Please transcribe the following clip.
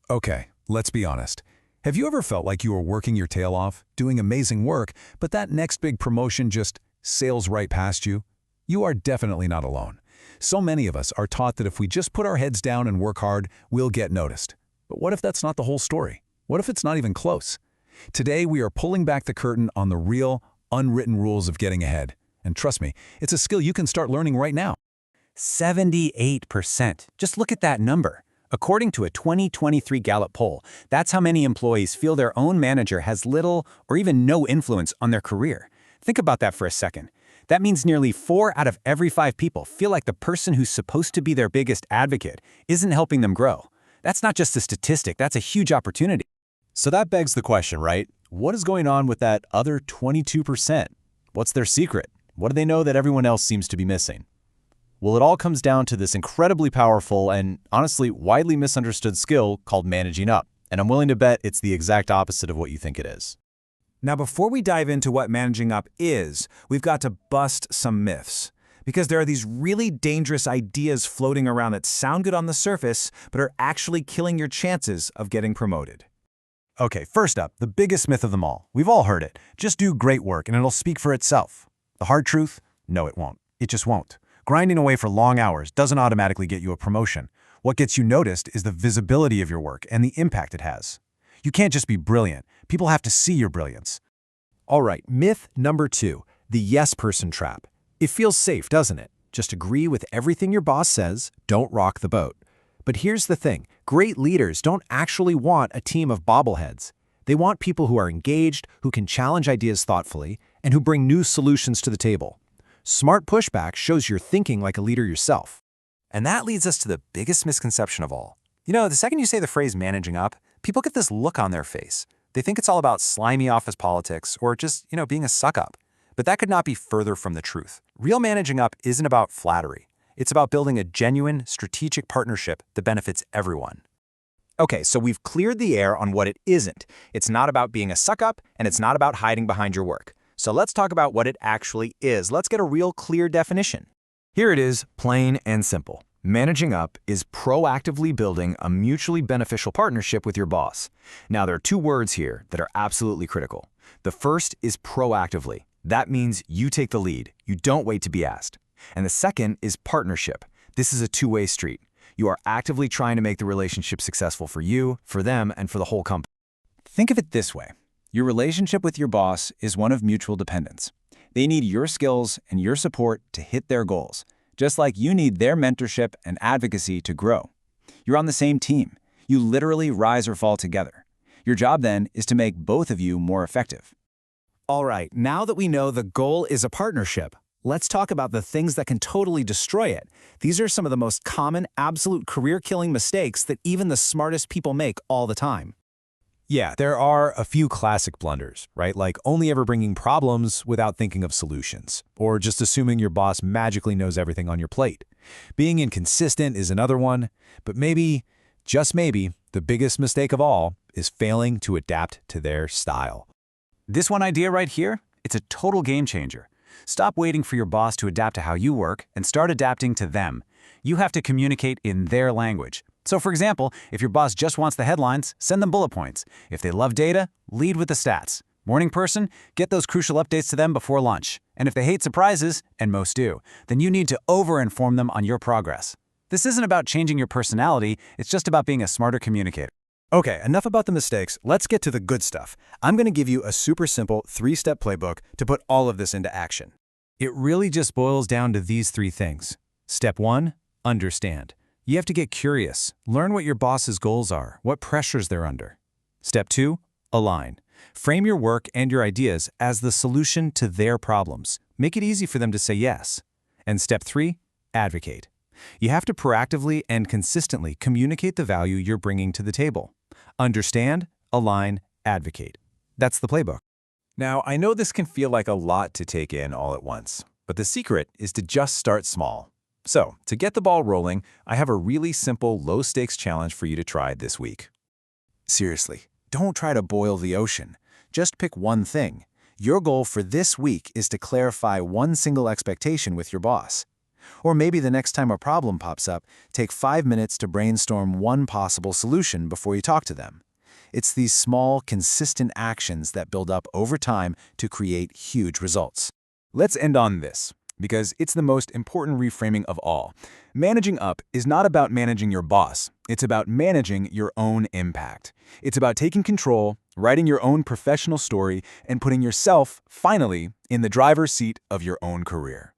Okay, let's be honest. Have you ever felt like you were working your tail off, doing amazing work, but that next big promotion just sails right past you? You are definitely not alone. So many of us are taught that if we just put our heads down and work hard, we'll get noticed. But what if that's not the whole story? What if it's not even close? Today, we are pulling back the curtain on the real, unwritten rules of getting ahead. And trust me, it's a skill you can start learning right now. 78%. Just look at that number. According to a 2023 Gallup poll, that's how many employees feel their own manager has little or even no influence on their career. Think about that for a second. That means nearly 4 out of every 5 people feel like the person who's supposed to be their biggest advocate isn't helping them grow. That's not just a statistic, that's a huge opportunity. So that begs the question, right? What is going on with that other 22%? What's their secret? What do they know that everyone else seems to be missing? Well, it all comes down to this incredibly powerful and honestly widely misunderstood skill called managing up. And I'm willing to bet it's the exact opposite of what you think it is. Now, before we dive into what managing up is, we've got to bust some myths. Because there are these really dangerous ideas floating around that sound good on the surface, but are actually killing your chances of getting promoted. Okay, first up, the biggest myth of them all. We've all heard it. Just do great work and it'll speak for itself. The hard truth? No, it won't. It just won't. Grinding away for long hours doesn't automatically get you a promotion. What gets you noticed is the visibility of your work and the impact it has. You can't just be brilliant. People have to see your brilliance. All right, myth number 2, the yes person trap. It feels safe, doesn't it? Just agree with everything your boss says, don't rock the boat. But here's the thing, great leaders don't actually want a team of bobbleheads. They want people who are engaged, who can challenge ideas thoughtfully, and who bring new solutions to the table. Smart pushback shows you're thinking like a leader yourself. And that leads us to the biggest misconception of all. You know, the second you say the phrase managing up, people get this look on their face. They think it's all about slimy office politics or just, being a suck-up. But that could not be further from the truth. Real managing up isn't about flattery. It's about building a genuine, strategic partnership that benefits everyone. Okay, so we've cleared the air on what it isn't. It's not about being a suck-up, and it's not about hiding behind your work. So let's talk about what it actually is. Let's get a real clear definition. Here it is, plain and simple. Managing up is proactively building a mutually beneficial partnership with your boss. Now, there are 2 words here that are absolutely critical. The first is proactively. That means you take the lead. You don't wait to be asked. And the second is partnership. This is a 2-way street. You are actively trying to make the relationship successful for you, for them, and for the whole company. Think of it this way. Your relationship with your boss is one of mutual dependence. They need your skills and your support to hit their goals, just like you need their mentorship and advocacy to grow. You're on the same team. You literally rise or fall together. Your job then is to make both of you more effective. All right, now that we know the goal is a partnership, let's talk about the things that can totally destroy it. These are some of the most common, absolute career-killing mistakes that even the smartest people make all the time. Yeah, there are a few classic blunders, right? Like only ever bringing problems without thinking of solutions, or just assuming your boss magically knows everything on your plate. Being inconsistent is another one, but maybe, just maybe, the biggest mistake of all is failing to adapt to their style. This one idea right here, it's a total game changer. Stop waiting for your boss to adapt to how you work and start adapting to them. You have to communicate in their language. So for example, if your boss just wants the headlines, send them bullet points. If they love data, lead with the stats. Morning person, get those crucial updates to them before lunch. And if they hate surprises, and most do, then you need to over-inform them on your progress. This isn't about changing your personality, it's just about being a smarter communicator. Okay, enough about the mistakes. Let's get to the good stuff. I'm going to give you a super simple 3-step playbook to put all of this into action. It really just boils down to these 3 things. Step 1, understand. You have to get curious. Learn what your boss's goals are, what pressures they're under. Step 2, align. Frame your work and your ideas as the solution to their problems. Make it easy for them to say yes. And step 3, advocate. You have to proactively and consistently communicate the value you're bringing to the table. Understand, align, advocate. That's the playbook. Now, I know this can feel like a lot to take in all at once, but the secret is to just start small. So, to get the ball rolling, I have a really simple, low-stakes challenge for you to try this week. Seriously, don't try to boil the ocean. Just pick one thing. Your goal for this week is to clarify one single expectation with your boss. Or maybe the next time a problem pops up, take 5 minutes to brainstorm one possible solution before you talk to them. It's these small, consistent actions that build up over time to create huge results. Let's end on this, because it's the most important reframing of all. Managing up is not about managing your boss. It's about managing your own impact. It's about taking control, writing your own professional story, and putting yourself, finally, in the driver's seat of your own career.